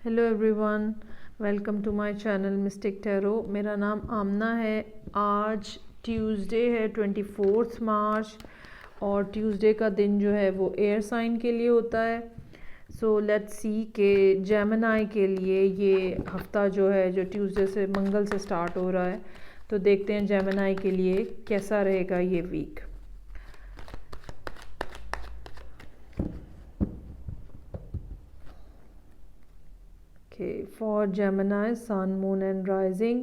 Hello everyone, welcome to my channel mystic tarot. मेरा नाम आमना है। आज ट्यूसडे है 24 मार्च और ट्यूसडे का दिन जो है वो एयर साइन के लिए होता है। सो लेट्स सी के जेमिनी के लिए ये हफ्ता जो है जो ट्यूसडे से मंगल से स्टार्ट हो रहा है, तो देखते हैं जेमिनी के लिए कैसा रहेगा ये week. For Gemini sun moon and rising,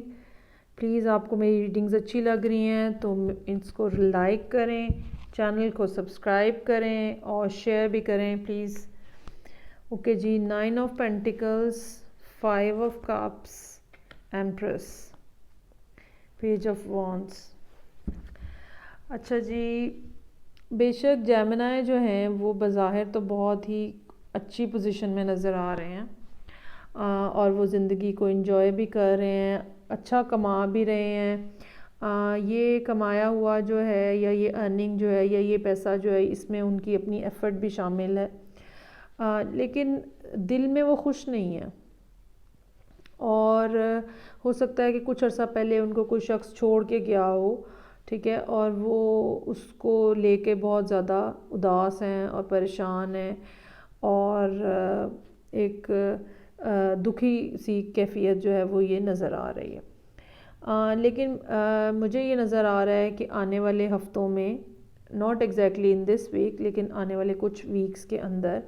please आपको मेरी रीडिंग्स अच्छी लग रही हैं तो इसको लाइक करें, चैनल को सब्सक्राइब करें और शेयर भी करें प्लीज़। ओके जी, 9 of pentacles, 5 of cups, empress, page of wands. अच्छा जी, बेशक जेमिनी जो हैं वो बज़ाहिर तो बहुत ही अच्छी पोजीशन में नज़र आ रहे हैं और वो ज़िंदगी को एंजॉय भी कर रहे हैं, अच्छा कमा भी रहे हैं। ये कमाया हुआ जो है या ये अर्निंग जो है या ये पैसा जो है, इसमें उनकी अपनी एफ़र्ट भी शामिल है, लेकिन दिल में वो खुश नहीं है। और हो सकता है कि कुछ अर्सा पहले उनको कोई शख्स छोड़ के गया हो, ठीक है, और वो उसको लेके बहुत ज़्यादा उदास हैं और परेशान हैं और एक दुखी सी कैफियत जो है वो ये नज़र आ रही है। लेकिन मुझे ये नज़र आ रहा है कि आने वाले हफ़्तों में, not exactly in this week, लेकिन आने वाले कुछ वीक्स के अंदर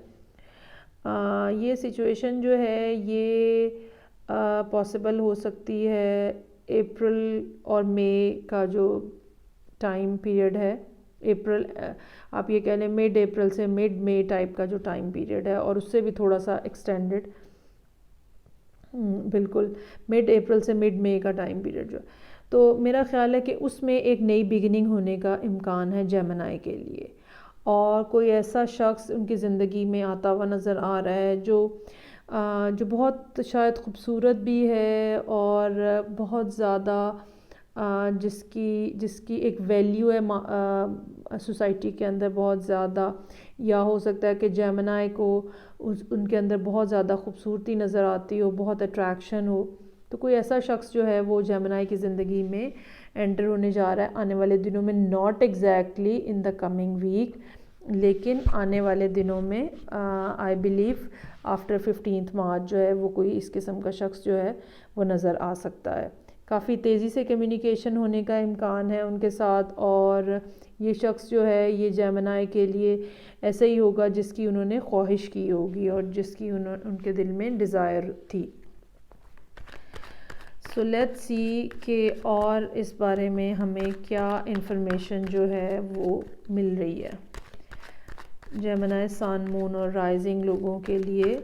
ये सिचुएशन जो है ये पॉसिबल हो सकती है। अप्रैल और मई का जो टाइम पीरियड है, अप्रैल आप ये कह लें मिड अप्रैल से मिड मई टाइप का जो टाइम पीरियड है, और उससे भी थोड़ा सा एक्सटेंडेड, बिल्कुल मिड अप्रैल से मिड मई का टाइम पीरियड जो, तो मेरा ख्याल है कि उसमें एक नई बिगिनिंग होने का इम्कान है जेमिनी के लिए। और कोई ऐसा शख्स उनकी ज़िंदगी में आता हुआ नज़र आ रहा है जो बहुत शायद ख़ूबसूरत भी है और बहुत ज़्यादा जिसकी एक वैल्यू है सोसाइटी के अंदर बहुत ज़्यादा, या हो सकता है कि जेमिनी को उनके अंदर बहुत ज़्यादा खूबसूरती नज़र आती हो, बहुत अट्रैक्शन हो। तो कोई ऐसा शख्स जो है वो जेमिनी की ज़िंदगी में एंटर होने जा रहा है आने वाले दिनों में, not exactly in the coming week, लेकिन आने वाले दिनों में आई बिलीव आफ्टर 15 मार्च जो है वो कोई इस किस्म का शख्स जो है वो नज़र आ सकता है। काफ़ी तेज़ी से कम्युनिकेशन होने का इम्कान है उनके साथ, और ये शख्स जो है ये जेमिनी के लिए ऐसे ही होगा जिसकी उन्होंने ख्वाहिश की होगी और जिसकी उनके दिल में डिज़ायर थी। सो लेट्स सी कि और इस बारे में हमें क्या इंफॉर्मेशन जो है वो मिल रही है जेमिनी सन मून और राइजिंग लोगों के लिए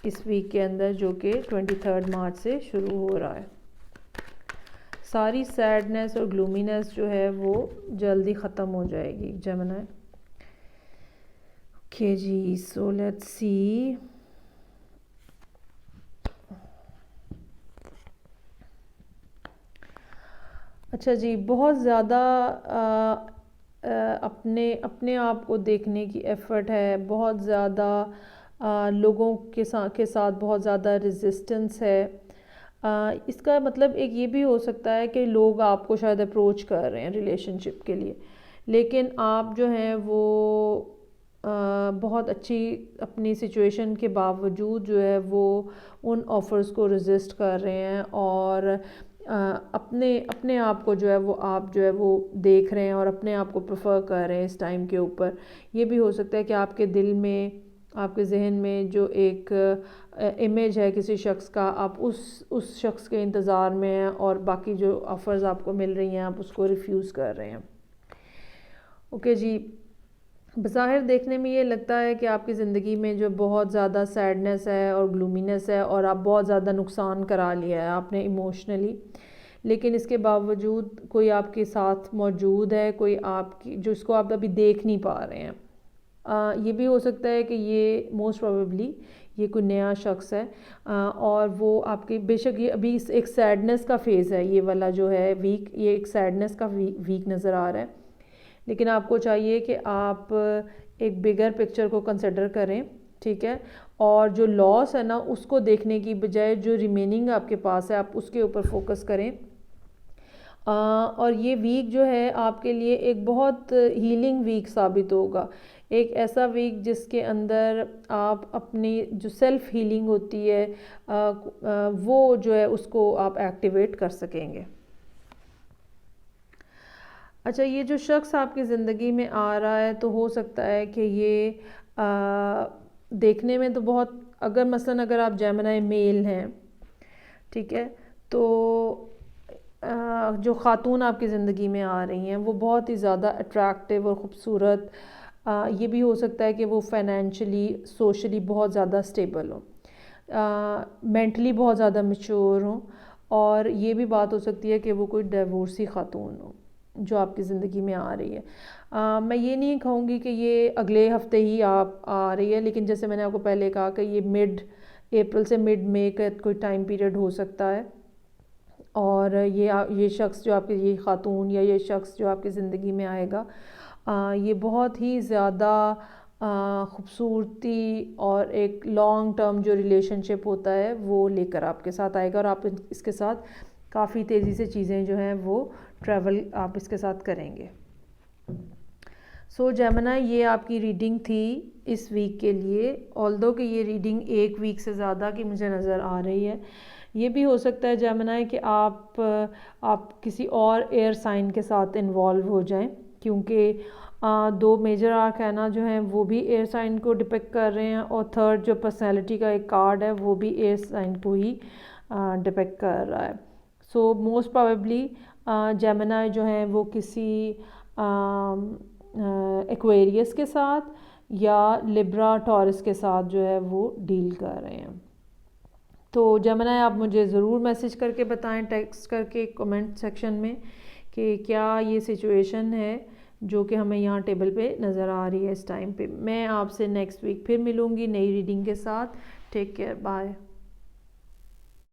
इस वीक के अंदर, जो कि 23 मार्च से शुरू हो रहा है। सारी सैडनेस और ग्लूमीनेस जो है वो जल्दी ख़त्म हो जाएगी जेमिनी। ओके जी, सो लेट्स सी। अच्छा जी, बहुत ज़्यादा अपने आप को देखने की एफ़र्ट है, बहुत ज़्यादा लोगों के साथ बहुत ज़्यादा रेजिस्टेंस है। इसका मतलब एक ये भी हो सकता है कि लोग आपको शायद अप्रोच कर रहे हैं रिलेशनशिप के लिए, लेकिन आप जो हैं वो बहुत अच्छी अपनी सिचुएशन के बावजूद जो है वो उन ऑफ़र्स को रेजिस्ट कर रहे हैं और अपने आप को जो है वो आप जो है वो देख रहे हैं और अपने आप को प्रेफर कर रहे हैं इस टाइम के ऊपर। ये भी हो सकता है कि आपके दिल में, आपके जहन में जो एक इमेज है किसी शख्स का, आप उस शख्स के इंतज़ार में हैं और बाकी जो ऑफ़र्स आपको मिल रही हैं आप उसको रिफ्यूज़ कर रहे हैं। ओके जी, बज़ाहिर देखने में ये लगता है कि आपकी ज़िंदगी में जो बहुत ज़्यादा सैडनेस है और ग्लूमीनेस है और आप बहुत ज़्यादा नुकसान करा लिया है आपने इमोशनली, लेकिन इसके बावजूद कोई आपके साथ मौजूद है, कोई आपकी जो इसको आप अभी देख नहीं पा रहे हैं। ये भी हो सकता है कि ये मोस्ट प्रोबेबली ये कोई नया शख्स है और वो आपके, बेशक ये अभी एक सैडनेस का फेज़ है, ये वाला जो है वीक, ये एक सैडनेस का वीक नज़र आ रहा है, लेकिन आपको चाहिए कि आप एक बिगर पिक्चर को कंसिडर करें, ٹھیک ہے، اور جو لاس ہے نا اس کو دیکھنے کی بجائے جو ریمیننگ آپ کے پاس ہے آپ اس کے اوپر فوکس کریں. اور یہ ویک جو ہے آپ کے لیے ایک بہت ہیلنگ ویک ثابت ہوگا، ایک ایسا ویک جس کے اندر آپ اپنی جو سیلف ہیلنگ ہوتی ہے وہ جو ہے اس کو آپ ایکٹیویٹ کر سکیں گے. اچھا، یہ جو شخص آپ کی زندگی میں آ رہا ہے تو ہو سکتا ہے کہ یہ دیکھنے میں تو بہت، اگر آپ جیمنائی میل ہیں، ٹھیک ہے، تو جو خاتون آپ کی زندگی میں آ رہی ہیں وہ بہت ہی زیادہ اٹریکٹیو اور خوبصورت، یہ بھی ہو سکتا ہے کہ وہ فائنینشلی سوشلی بہت زیادہ اسٹیبل ہوں، مینٹلی بہت زیادہ میچور ہوں، اور یہ بھی بات ہو سکتی ہے کہ وہ کوئی ڈیورسی خاتون ہو جو آپ کی زندگی میں آ رہی ہے. میں یہ نہیں کہوں گی کہ یہ اگلے ہفتے ہی آپ آ رہی ہے، لیکن جیسے میں نے آپ کو پہلے کہا کہ یہ مڈ اپریل سے مڈ مئی کا کوئی ٹائم پیریڈ ہو سکتا ہے. اور یہ شخص جو آپ کی، یہ خاتون یا یہ شخص جو آپ کی زندگی میں آئے گا، یہ بہت ہی زیادہ خوبصورتی اور ایک لانگ ٹرم جو ریلیشن شپ ہوتا ہے وہ لے کر آپ کے ساتھ آئے گا، اور آپ اس کے ساتھ کافی تیزی سے چیزیں جو ہیں وہ ٹریول آپ اس کے ساتھ کریں گے. سو جیمنائی، یہ آپ کی ریڈنگ تھی اس ویک کے لیے، آلدو کہ یہ ریڈنگ ایک ویک سے زیادہ کی مجھے نظر آ رہی ہے. یہ بھی ہو سکتا ہے جیمنائی کہ آپ کسی اور ایئر سائن کے ساتھ انوالو ہو جائیں، کیونکہ 2 میجر آرکینا جو ہیں وہ بھی ایئر سائن کو ڈپکٹ کر رہے ہیں، اور تھرڈ جو پرسنالٹی کا ایک کارڈ ہے وہ بھی ایئر سائن کو ہی ڈپکٹ کر رہا ہے. سو موسٹ پروبیبلی جیمنائی جو ہیں وہ کسی ایکویریس کے ساتھ یا لبرا ٹورس کے ساتھ جو ہے وہ ڈیل کر رہے ہیں. تو جیمنائی، آپ مجھے ضرور میسج کر کے بتائیں، ٹیکسٹ کر کے کمنٹ سیکشن میں، کہ کیا یہ سچویشن ہے جو کہ ہمیں یہاں ٹیبل پہ نظر آ رہی ہے اس ٹائم پہ. میں آپ سے نیکسٹ ویک پھر ملوں گی نئی ریڈنگ کے ساتھ. Take care, bye.